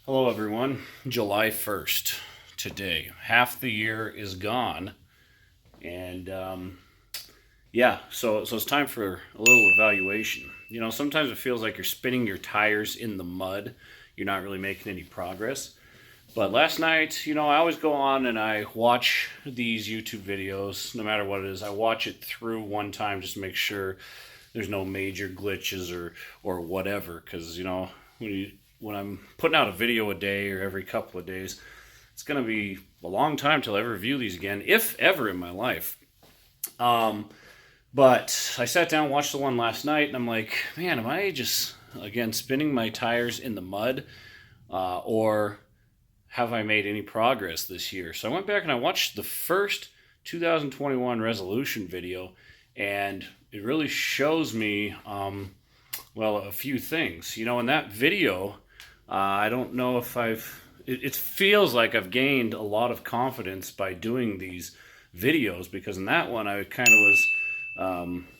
Hello everyone, July 1st today. Half the year is gone and so it's time for a little evaluation. You know, sometimes it feels like you're spinning your tires in the mud. You're not really making any progress. But last night, I always go on and I watch these YouTube videos, no matter what it is. I watch it through one time just to make sure there's no major glitches or whatever, because when I'm putting out a video a day or every couple of days, it's going to be a long time till I ever review these again, if ever in my life. But I sat down, watched the one last night, and I'm like, man, am I just, again, spinning my tires in the mud? Or have I made any progress this year? So I went back and I watched the first 2021 resolution video, and it really shows me, a few things. In that video, I don't know if it feels like I've gained a lot of confidence by doing these videos, because in that one I kind of was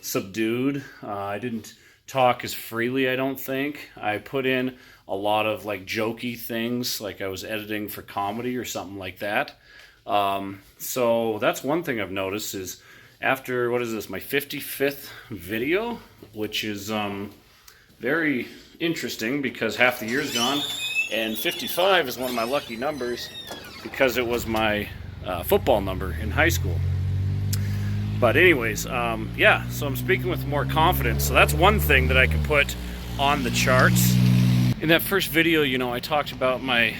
subdued. I didn't talk as freely, I don't think. I put in a lot of jokey things, like I was editing for comedy or something like that. So that's one thing I've noticed is after, what is this, my 55th video, which is very interesting because half the year's gone, and 55 is one of my lucky numbers because it was my football number in high school. But anyways, so I'm speaking with more confidence. So that's one thing that I could put on the charts. In that first video, I talked about my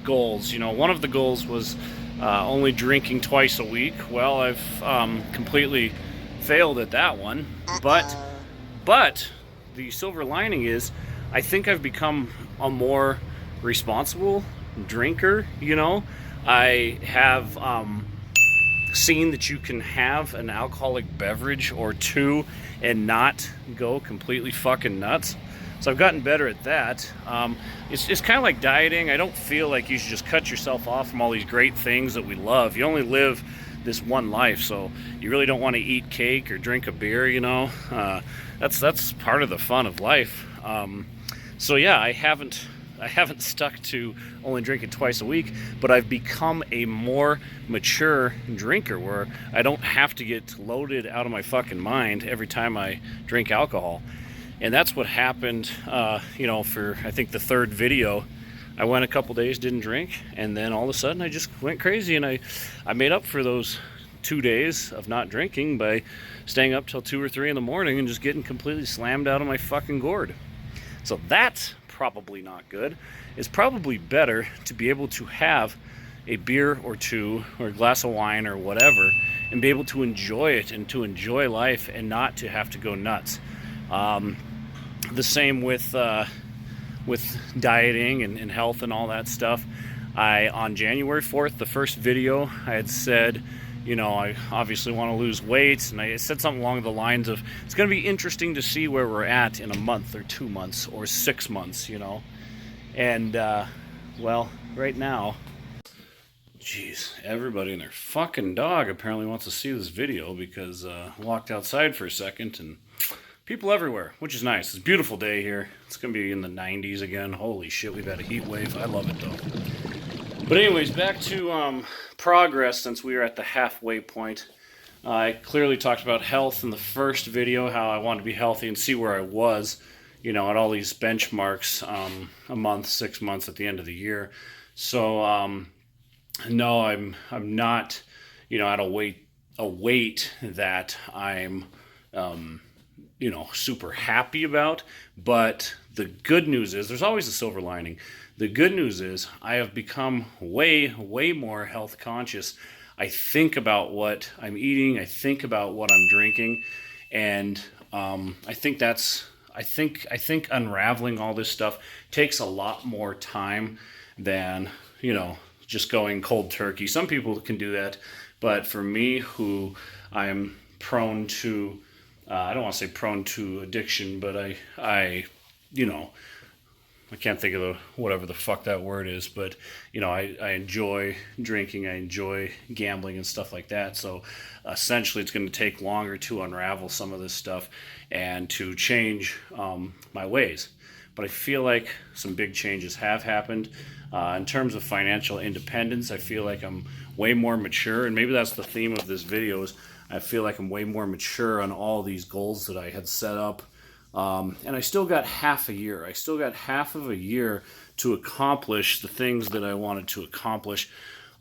goals. One of the goals was only drinking twice a week. Well, I've completely failed at that one. But the silver lining is I think I've become a more responsible drinker. I have seen that you can have an alcoholic beverage or two and not go completely fucking nuts. So I've gotten better at that. It's kind of like dieting. I don't feel like you should just cut yourself off from all these great things that we love. You only live this one life, so you really don't want to eat cake or drink a beer. That's part of the fun of life. I haven't stuck to only drinking twice a week, but I've become a more mature drinker where I don't have to get loaded out of my fucking mind every time I drink alcohol. And that's what happened, for I think the third video. I went a couple days, didn't drink, and then all of a sudden I just went crazy, and I made up for those 2 days of not drinking by staying up till 2 or 3 in the morning and just getting completely slammed out of my fucking gourd. So that's probably not good. It's probably better to be able to have a beer or two or a glass of wine or whatever and be able to enjoy it and to enjoy life and not to have to go nuts. The same with dieting and health and all that stuff. On January 4th, the first video, I had said, I obviously want to lose weight, and I said something along the lines of, it's going to be interesting to see where we're at in a month or 2 months or 6 months, And, right now, jeez, everybody and their fucking dog apparently wants to see this video because I walked outside for a second and people everywhere, which is nice. It's a beautiful day here. It's going to be in the 90s again. Holy shit, we've had a heat wave. I love it, though. But anyways, back to progress since we are at the halfway point. I clearly talked about health in the first video, how I wanted to be healthy and see where I was, at all these benchmarks, a month, 6 months at the end of the year. So, no, I'm not, at a weight that I'm, super happy about. But the good news is, there's always a silver lining. The good news is I have become way, way more health conscious. I think about what I'm eating. I think about what I'm drinking. And I think unraveling all this stuff takes a lot more time than, just going cold turkey. Some people can do that. But for me, who I'm prone to, I don't want to say prone to addiction, but I can't think of whatever the fuck that word is, but I enjoy drinking, I enjoy gambling and stuff like that. So essentially it's going to take longer to unravel some of this stuff and to change my ways. but I feel like some big changes have happened. In terms of financial independence, I feel like I'm way more mature, and maybe that's the theme of this video is I feel like I'm way more mature on all these goals that I had set up. And I still got half a year. I still got half of a year to accomplish the things that I wanted to accomplish.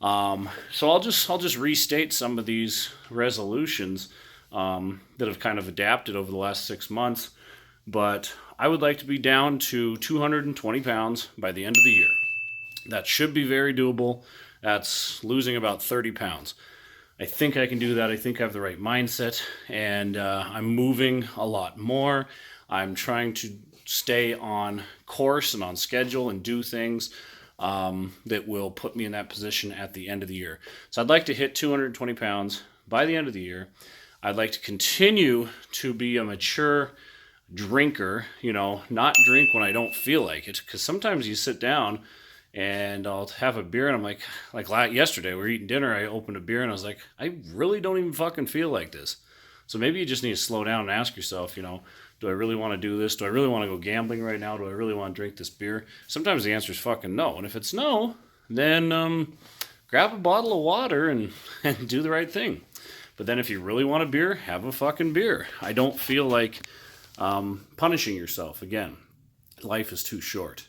So I'll just restate some of these resolutions that have kind of adapted over the last 6 months. But I would like to be down to 220 pounds by the end of the year. That should be very doable. That's losing about 30 pounds. I think I can do that. I think I have the right mindset, and I'm moving a lot more. I'm trying to stay on course and on schedule and do things that will put me in that position at the end of the year. So I'd like to hit 220 pounds by the end of the year. I'd like to continue to be a mature drinker, not drink when I don't feel like it, because sometimes you sit down and I'll have a beer and I'm like yesterday, we were eating dinner, I opened a beer and I was like, I really don't even fucking feel like this. So maybe you just need to slow down and ask yourself, do I really want to do this? Do I really want to go gambling right now? Do I really want to drink this beer? Sometimes the answer is fucking no. And if it's no, then grab a bottle of water and do the right thing. But then if you really want a beer, have a fucking beer. I don't feel like punishing yourself. Again, life is too short.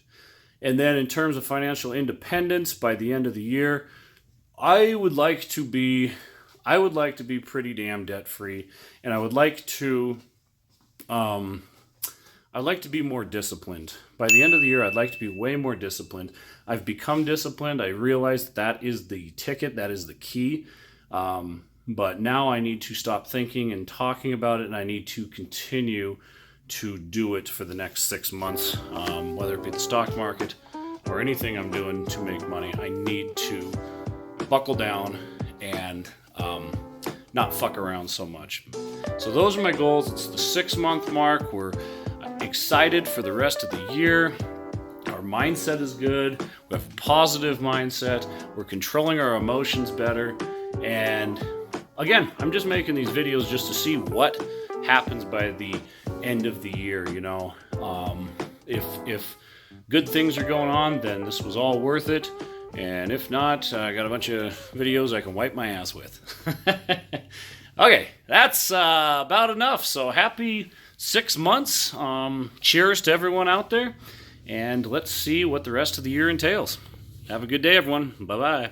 And then in terms of financial independence, by the end of the year, I would like to be pretty damn debt free, and I'd like to be more disciplined. By the end of the year, I'd like to be way more disciplined. I've become disciplined. I realize that is the ticket, that is the key. But now I need to stop thinking and talking about it, and I need to continue to do it for the next 6 months, whether it be the stock market or anything I'm doing to make money. I need to buckle down and not fuck around so much. So those are my goals. It's the 6-month mark. We're excited for the rest of the year. Our mindset is good. We have a positive mindset. We're controlling our emotions better. And again, I'm just making these videos just to see what happens by the end of the year. If good things are going on, then this was all worth it. And if not, I got a bunch of videos I can wipe my ass with. Okay, that's about enough. So happy 6 months. Cheers to everyone out there. And let's see what the rest of the year entails. Have a good day, everyone. Bye-bye.